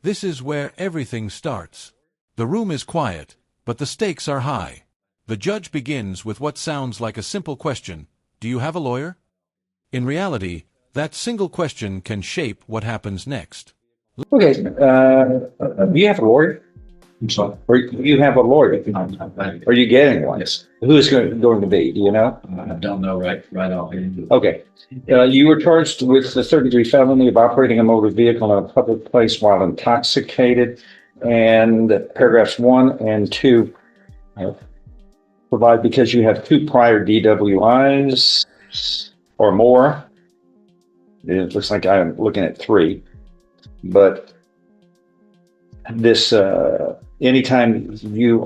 This is where everything starts. The room is quiet, but the stakes are high. The judge begins with what sounds like a simple question: do you have a lawyer? In reality, that single question can shape what happens next. Okay, you have a lawyer? I'm sorry. Or you have a lawyer? Are you getting one? Yes. Who is going to be? Do you know? I don't know right off. Okay. You were charged with the third-degree felony of operating a motor vehicle in a public place while intoxicated, and paragraphs 1 and 2 provide because you have 2 prior DWIs or more. It looks like I'm looking at 3, but this anytime you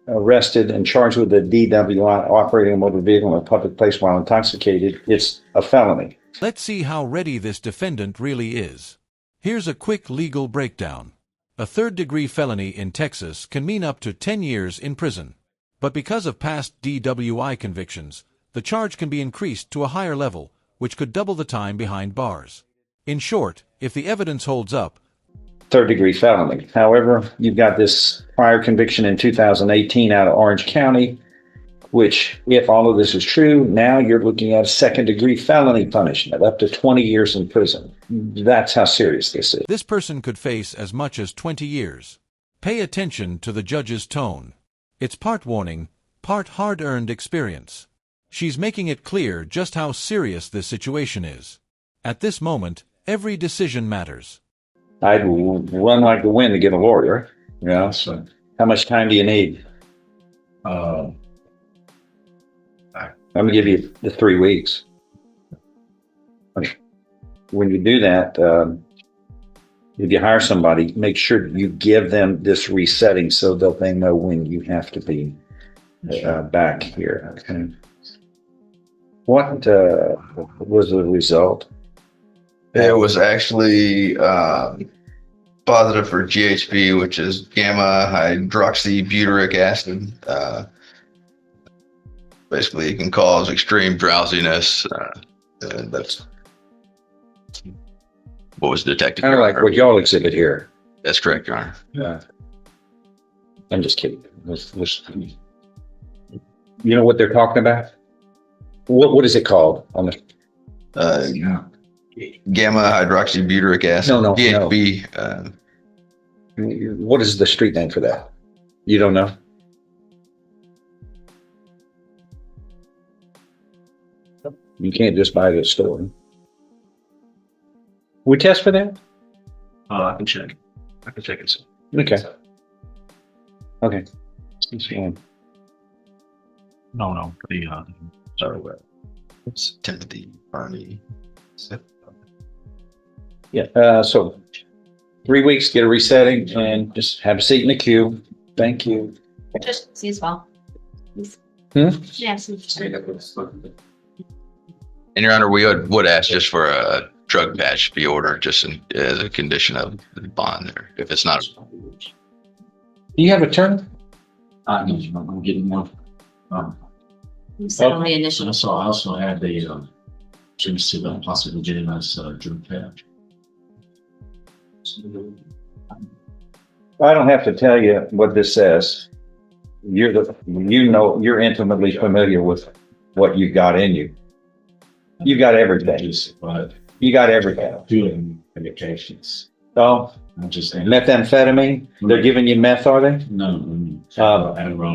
arrested and charged with a DWI operating a motor vehicle in a public place while intoxicated, it's a felony. Let's see how ready this defendant really is. Here's a quick legal breakdown. A third-degree felony in Texas can mean up to 10 years in prison. But because of past DWI convictions, the charge can be increased to a higher level, which could double the time behind bars. In short, if the evidence holds up, third-degree felony. However, you've got this prior conviction in 2018 out of Orange County, which, if all of this is true, now you're looking at a second-degree felony punishment, up to 20 years in prison. That's how serious this is. This person could face as much as 20 years. Pay attention to the judge's tone. It's part warning, part hard-earned experience. She's making it clear just how serious this situation is. At this moment, every decision matters. I'd run like the wind to get a lawyer. You know, so how much time do you need? I'm gonna give you the 3 weeks. When you do that, if you hire somebody, make sure you give them this resetting so that they know when you have to be back here. Okay. What was the result? It was actually positive for GHB, which is gamma hydroxybutyric acid. Basically, it can cause extreme drowsiness. And that's what was detected. Kind of like what y'all exhibit here. That's correct, Your Honor. Yeah. I'm just kidding. You know what they're talking about? What is it called on the? Gamma hydroxybutyric acid. No, GHB. What is the street name for that? You don't know? You can't just buy it at a store. We test for that? I can check. I can check it. Okay. Okay. No. Sorry. It's Timothy Barney. Yeah. So 3 weeks, get a resetting, and just have a seat in the queue. Thank you. Just see as well. And Yes. Your Honor, we would ask just for a drug patch to be ordered, just as a condition of the bond, or if it's not. Do you have a turn? I'm getting one. You said only initial. I also had the chance to possibly getting us drug patch. I don't have to tell you what this says. You're intimately familiar with what you got in you. You got everything. You got everything. Doing medications. So, I'm just saying. methamphetamine, they're giving you meth, are they? No.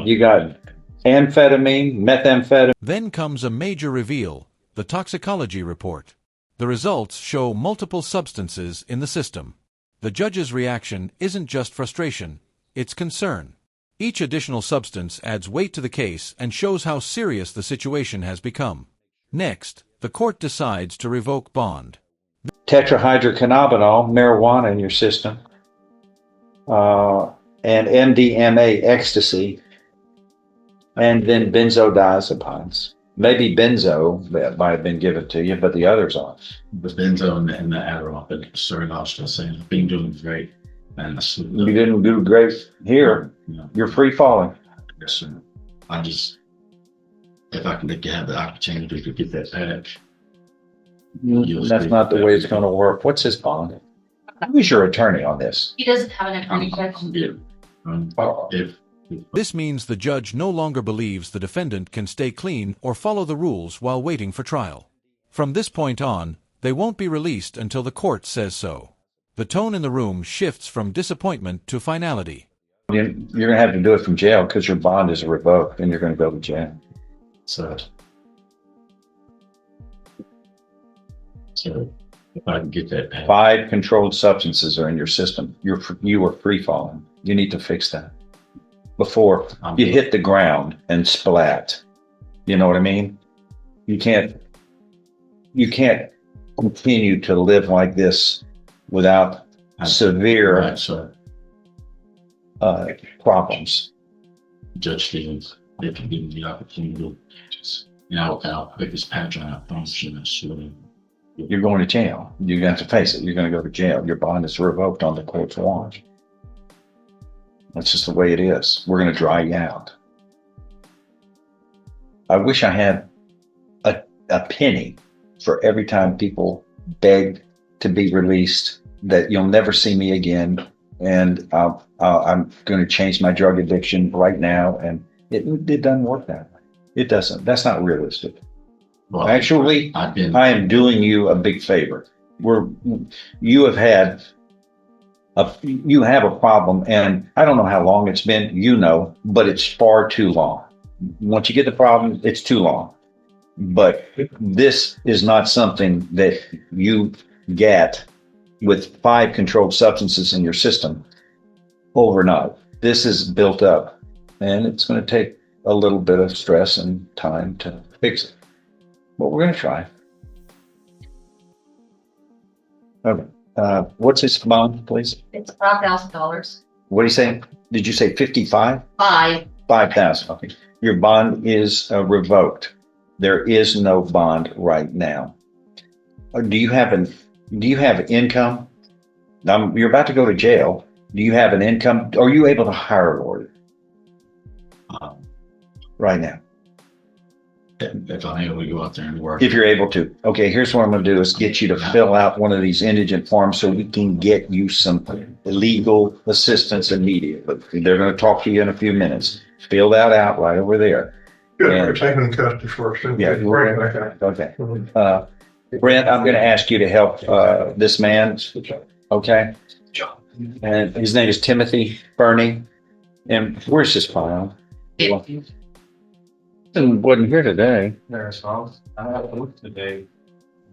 You got amphetamine, methamphetamine. Then comes a major reveal, the toxicology report. The results show multiple substances in the system. The judge's reaction isn't just frustration, it's concern. Each additional substance adds weight to the case and shows how serious the situation has become. Next, the court decides to revoke bond. Tetrahydrocannabinol, marijuana in your system, and MDMA, ecstasy, and then benzodiazepines. Maybe benzo that might have been given to you, but the others aren't. The benzo and the Adderall, but starting off just saying, I've been doing great. And You didn't do great here. You're free falling. Yes, sir. If I can have the opportunity to get that patch, That's not the way it's going to work. What's his bond? Who's your attorney on this? He doesn't have an attorney. If This means the judge no longer believes the defendant can stay clean or follow the rules while waiting for trial. From this point on, they won't be released until the court says so. The tone in the room shifts from disappointment to finality. You're going to have to do it from jail because your bond is revoked and you're going to go to jail. so if I can get that passed. 5 controlled substances are in your system. You were free falling. You need to fix that before you hit the ground and splat. You know what I mean? You can't continue to live like this without severe Right, so problems. Judge Stevens, they can give me the opportunity to just, I'll pick this patch on out function and sue. You're going to jail. You're going to have to face it. You're going to go to jail. Your bond is revoked on the court's watch. That's just the way it is. We're going to dry you out. I wish I had a penny for every time people beg to be released, that you'll never see me again, and I'm going to change my drug addiction right now. And it doesn't work that way. It doesn't. That's not realistic. Well, Actually, I've been, I am doing you a big favor. You have a problem, and I don't know how long it's been, but it's far too long. Once you get the problem, it's too long. But this is not something that you get with 5 controlled substances in your system overnight. This is built up, and it's going to take a little bit of stress and time to fix it. But we're going to try. Okay. What's his bond, please? It's $5,000. What are you saying? Did you say 55? 5,000. Okay. Your bond is revoked. There is no bond right now. Do you have income? You're about to go to jail. Do you have an income? Are you able to hire a lawyer right now? if I'm able to go out there and work. If you're able to. Okay, here's what I'm going to do is get you to fill out one of these indigent forms so we can get you some legal assistance immediately. They're going to talk to you in a few minutes. Fill that out right over there. Good, And- we're taking custody first. Yeah. Okay. Brent, I'm going to ask you to help this man, okay? And his name is Timothy Burney. And where's his file? And wasn't here today. There's I had a look today.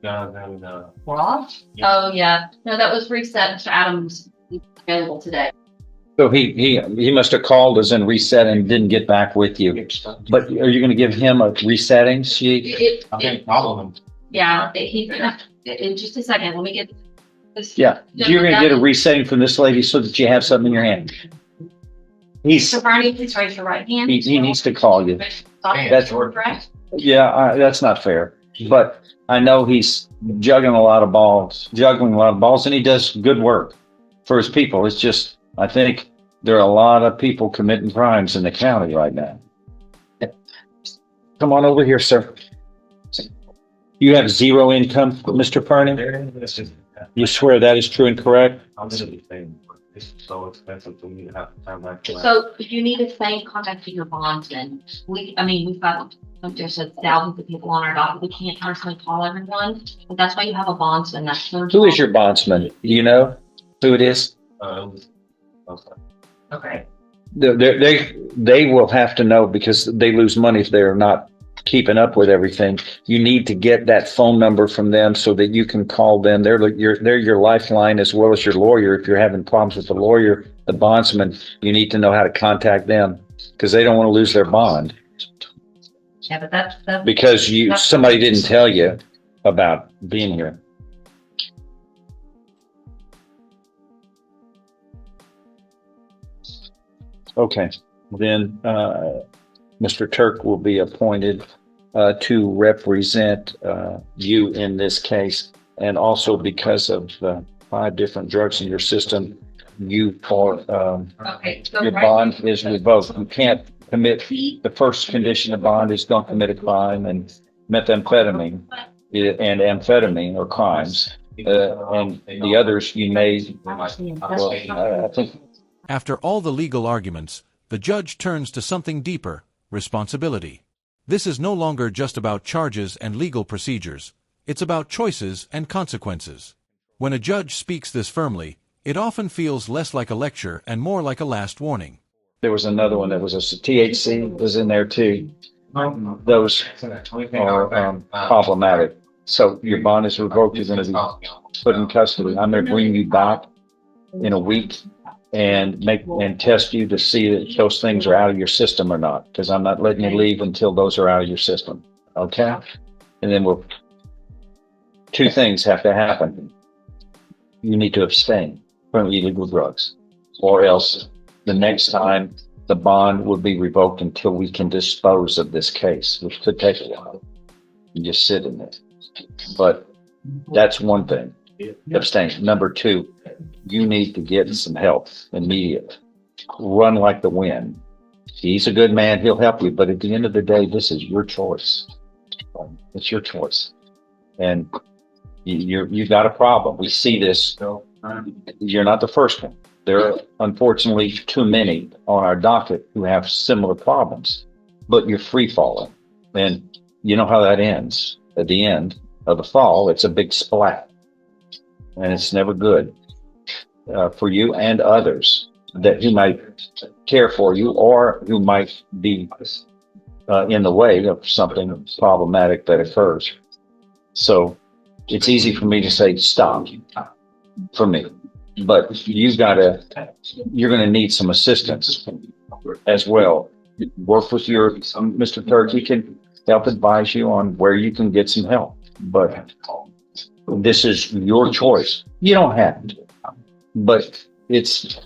Down in Rob? Oh, yeah. No, that was reset. Mr. Adams available today. So he must have called us and reset and didn't get back with you. But are you going to give him a resetting sheet? Yeah, in just a second, let me get this. Yeah, you're going to get a resetting from this lady so that you have something in your hand. So Barney, please raise your right hand. He needs to call you. That's correct. Yeah, that's not fair. But I know he's juggling a lot of balls, and he does good work for his people. It's just, I think there are a lot of people committing crimes in the county right now. Come on over here, sir. You have zero income, Mr. Perney? You swear that is true and correct? It's so expensive for me to have to time that. So you need to stay in contact with your bondsman. We've got, there's thousands of people on our docket. We can't personally call everyone, but that's why you have a bondsman. That's their Who is job. your bondsman? Do you know who it is? Okay. They will have to know because they lose money if they're not keeping up with everything. You need to get that phone number from them so that you can call them. They're your lifeline as well as your lawyer. If you're having problems with the lawyer, the bondsman, you need to know how to contact them because they don't want to lose their bond Yeah, but that's because somebody didn't tell you about being here. Okay, then Mr. Turk will be appointed to represent you in this case. And also because of 5 different drugs in your system, your bond is revoked. You can't commit, the first condition of bond is don't commit a crime, and methamphetamine and amphetamine or crimes. And the others you may, well, I think. After all the legal arguments, the judge turns to something deeper: responsibility. This is no longer just about charges and legal procedures. It's about choices and consequences. When a judge speaks this firmly, it often feels less like a lecture and more like a last warning. There was another one that was a THC was in there too. Those are problematic. So your bond is revoked. You're going to be put in custody. I'm going to bring you back in a week and test you to see that those things are out of your system or not, because I'm not letting you leave until those are out of your system. Okay? And then two things have to happen. You need to abstain from illegal drugs, or else the next time the bond will be revoked until we can dispose of this case, which could take a while. You just sit in it. But that's one thing. Abstain. Number two, you need to get some help immediate. Run like the wind. He's a good man. He'll help you. But at the end of the day, this is your choice. It's your choice. And you've got a problem. We see this. You're not the first one. There are unfortunately too many on our docket who have similar problems, but you're free falling. And you know how that ends. At the end of the fall, it's a big splat. And it's never good for you and others who might care for you or who might be in the way of something problematic that occurs. So it's easy for me to say, stop, for me. But you're going to need some assistance as well. Work with Mr. Turk. He can help advise you on where you can get some help. But this is your choice. You don't have to. But it's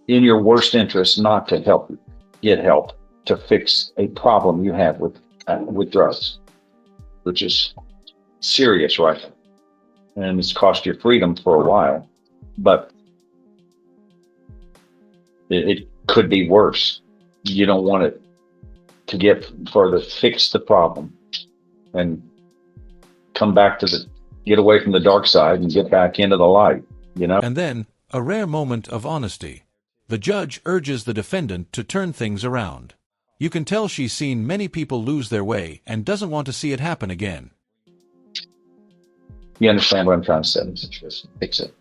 in your worst interest not to get help to fix a problem you have with drugs, which is serious, right? And it's cost you freedom for a while, but it could be worse. You don't want it to get further. Fix the problem and come back get away from the dark side and get back into the light, you know? And then, a rare moment of honesty. The judge urges the defendant to turn things around. You can tell she's seen many people lose their way and doesn't want to see it happen again. You understand what I'm trying to say? Fix it.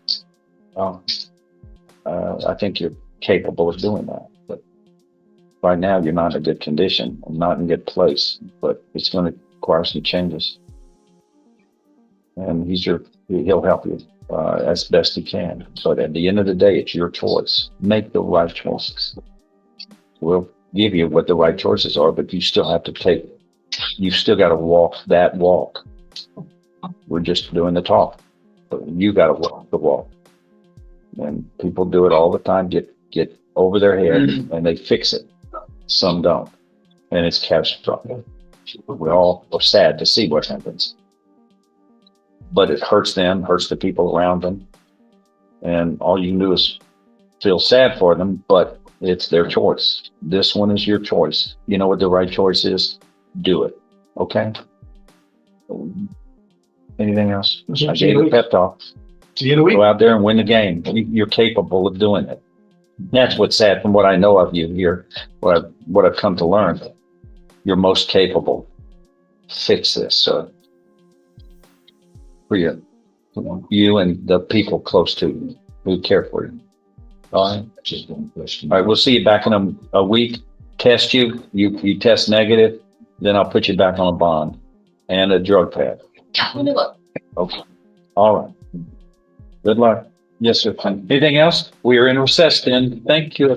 I think you're capable of doing that. But right now, you're not in a good condition and not in a good place. But it's going to require some changes. And he'll help you as best he can. But at the end of the day, it's your choice. Make the right choices. We'll give you what the right choices are, but you still have to you've still got to walk that walk. We're just doing the talk, but you got to walk the walk. And people do it all the time, get over their head and they fix it. Some don't. And it's catastrophic. We all are sad to see what happens. But it hurts them, hurts the people around them. And all you can do is feel sad for them, but it's their choice. This one is your choice. You know what the right choice is? Do it. Okay? Anything else? I gave a pep talk. Go out there and win the game. You're capable of doing it. That's what's sad from what I know of you here, what I've come to learn. You're most capable. Fix this for you and the people close to you who care for you. All right? Just one question. All right, we'll see you back in a week. Test you. You test negative, then I'll put you back on a bond and a drug pad. Let me look. Okay. All right. Good luck. Yes, sir. Anything else? We are in recess then. Thank you.